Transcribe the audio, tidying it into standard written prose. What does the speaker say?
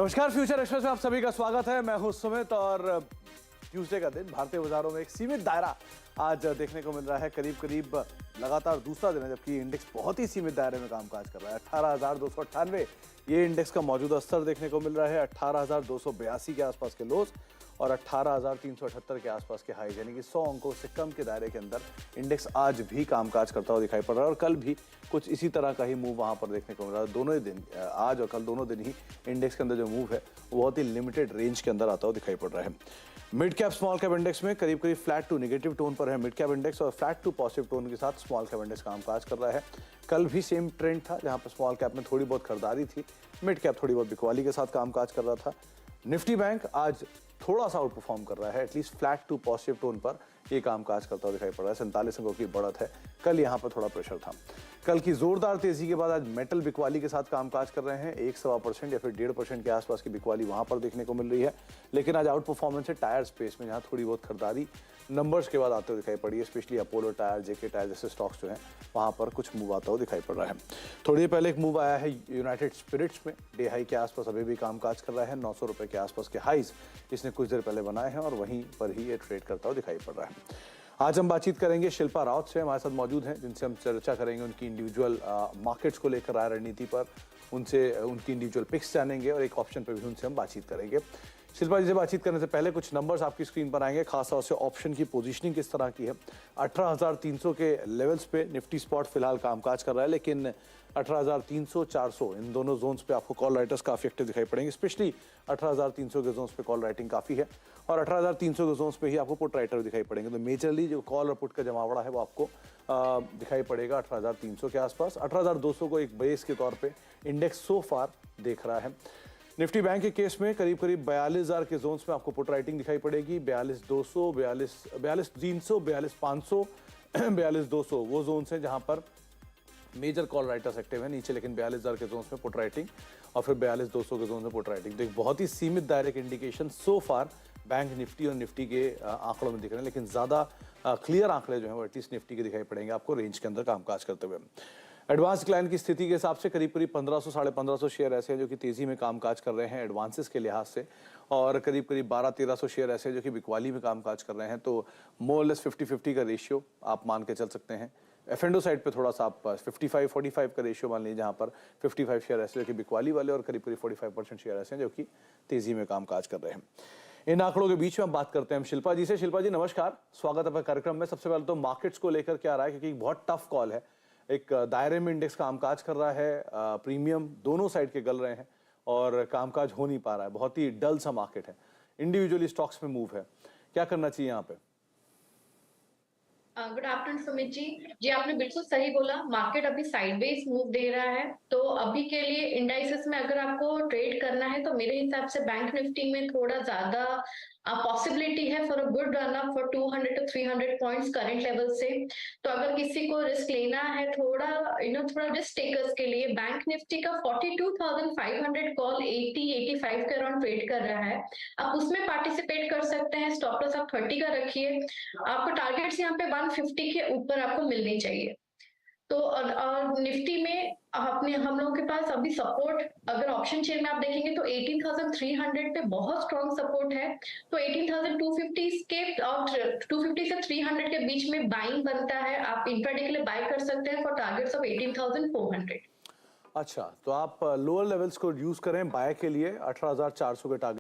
नमस्कार, future express में आप सभी का स्वागत है। मैं हूं सुमित और ट्यूसडे का दिन भारतीय बाजारों में एक सीमित दायरा आज देखने को मिल रहा है। करीब करीब लगातार दूसरा दिन है जबकि इंडेक्स बहुत ही सीमित दायरे में कामकाज कर रहा है। 18,298 ये इंडेक्स का मौजूदा स्तर देखने को मिल रहा है। 18,282 के आसपास के लोज और 18,378 के आसपास के हाई, यानी कि 100 अंकों से कम के दायरे के अंदर इंडेक्स आज भी कामकाज करता हुआ दिखाई पड़ रहा है। और कल भी कुछ इसी तरह का ही मूव वहां पर देखने को मिल रहा है। दोनों ही दिन, आज और कल दोनों दिन ही इंडेक्स के अंदर जो मूव है वो बहुत ही लिमिटेड रेंज के अंदर आता हुआ दिखाई पड़ रहा है। Mid cap small cap index में करीब करीब फ्लैट टू नेगेटिव टोन पर है मिड कैप इंडेक्स, और फ्लैट टू पॉजिटिव टोन के साथ स्मॉल कैप इंडेक्स कामकाज कर रहा है। कल भी सेम ट्रेंड था जहां पर स्मॉल कैप में थोड़ी बहुत खरीदारी थी, मिड कैप थोड़ी बहुत बिकवाली के साथ कामकाज कर रहा था। निफ्टी बैंक आज थोड़ा सा आउट परफॉर्म कर रहा है, at least flat to positive tone पर ये कामकाज करता हुआ दिखाई पड़ रहा है। 47 अंकों की बढ़त है। कल यहाँ पर थोड़ा प्रेशर था। कल की जोरदार तेजी के बाद आज मेटल बिकवाली के साथ कामकाज कर रहे हैं। 1-1.25% या फिर 1.5% के आसपास की बिकवाली वहां पर देखने को मिल रही है। लेकिन आज आउट परफॉर्मेंस है टायर स्पेस में, जहां थोड़ी बहुत खरीदारी नंबर्स के बाद आते हुए दिखाई पड़ी है। स्पेशली अपोलो टायर, जेके टायर जैसे स्टॉक्स जो हैं वहां पर कुछ मूव आता हुआ दिखाई पड़ रहा है। थोड़ी देर पहले एक मूव आया है यूनाइटेड स्पिरिट्स में, डे हाई के आसपास अभी भी कामकाज कर रहा है। 900 रुपए के आसपास के हाईज इसने कुछ देर पहले बनाए हैं और वहीं पर ही ये ट्रेड करता हुआ दिखाई पड़ रहा है। आज हम बातचीत करेंगे शिल्पा राउत से, हमारे साथ मौजूद हैं, जिनसे हम चर्चा करेंगे उनकी इंडिविजुअल मार्केट्स को लेकर आय रणनीति पर, उनसे उनकी इंडिविजुअल पिक्स जानेंगे और एक ऑप्शन पर भी उनसे हम बातचीत करेंगे। शिल्पा जी से बातचीत करने से पहले कुछ नंबर्स आपकी स्क्रीन पर आएंगे, खासतौर से ऑप्शन की पोजीशनिंग किस तरह की है। 18,300 के लेवल्स पे निफ्टी स्पॉट फिलहाल कामकाज कर रहा है, लेकिन 18,300 400 इन दोनों जोन्स पे आपको कॉल राइटर्स काफी एक्टिव दिखाई पड़ेंगे। स्पेशली 18,300 के जोन्स पे कॉल राइटिंग काफी है और 18,300 के जोन्स पे ही आपको पुट राइटर दिखाई पड़ेंगे। तो मेजरली जो कॉल और पुट का जमावड़ा है वो आपको दिखाई पड़ेगा 18,300 के आसपास। 18,200 को एक बेस के तौर पे इंडेक्स सो फार देख रहा है। निफ्टी बैंक के केस में करीब करीब 42,000 के जोन्स में आपको पुट राइटिंग दिखाई पड़ेगी। 42,200, 42,300, 42,500, 42,200 वो जोन्स हैं जहां पर मेजर कॉल राइटर्स एक्टिव है नीचे, लेकिन 42,000 के जोन्स में पुट राइटिंग और फिर 42,200 के जोन में पुट राइटिंग। तो एक बहुत ही सीमित दायरे के इंडिकेशन सो फार बैंक निफ्टी और निफ्टी के आंकड़ों में दिख रहे हैं, लेकिन ज्यादा क्लियर आंकड़े जो हैं वो एटलीस्ट निफ्टी के दिखाई पड़ेंगे आपको रेंज के अंदर कामकाज करते हुए। एडवांस क्लाइन की स्थिति के हिसाब से करीब करीब 1500 साढ़े 1500 शेयर ऐसे हैं जो कि तेजी में कामकाज कर रहे हैं एडवांसेस के लिहाज से, और करीब करीब 1200-1300 शेयर ऐसे हैं जो कि बिकवाली में कामकाज कर रहे हैं। तो मोर लेस 50-50 का रेशियो आप मान के चल सकते हैं। एफएनडो साइड पे थोड़ा सा आप 55-45 का रेशियो मान लीजिए, जहां पर 55 शेयर ऐसे जो कि बिकवाली वाले और करीब करीब 45% शेयर ऐसे हैं जो कि तेजी में कामकाज कर रहे हैं। इन आंकड़ों के बीच में हम बात करते हैं शिल्पा जी से। शिल्पा जी नमस्कार, स्वागत है आपका कार्यक्रम में। सबसे पहले तो मार्केट्स को लेकर क्या रहा है, क्योंकि बहुत टफ कॉल है। एक दायरे में इंडेक्स कामकाज कर रहा है, प्रीमियम दोनों साइड के गल रहे हैं और कामकाज हो नहीं पा रहा है, बहुत ही डल सा मार्केट है। इंडिविजुअली स्टॉक्स में मूव है, क्या करना चाहिए यहाँ पे? गुड आफ्टरनून सुमित जी आपने बिल्कुल सही बोला। मार्केट अभी साइडवेज मूव दे रहा है, तो अभी के लिए इंडाइसेस में अगर आपको ट्रेड करना है तो मेरे हिसाब से बैंक निफ्टी में थोड़ा ज्यादा पॉसिबिलिटी है for a good run up for 200 to 300 points current level से। तो अगर किसी को रिस्क लेना है थोड़ा थोड़ा रिस्क टेकर्स के लिए बैंक निफ्टी का 42,500 कॉल 80-85 के अराउंड ट्रेड कर रहा है, आप उसमें पार्टिसिपेट कर सकते हैं। स्टॉप लॉस आप 30 का रखिए। आपको टारगेट्स यहाँ पे 150 के ऊपर आपको मिलनी चाहिए। तो और निफ्टी में अपने हम लोगों के पास अभी सपोर्ट, अगर ऑप्शन चेन में आप देखेंगे तो 18,300 पे बहुत स्ट्रॉन्ग सपोर्ट है। तो 18,250 के और 250 से 300 के बीच में बाइंग बनता है। आप इंट्राडे के लिए बाय कर सकते हैं फॉर टारगेट्स ऑफ 18,400। अच्छा, तो आप लोअर लेवल्स को यूज करें बाय के लिए 18,400 के टारगेट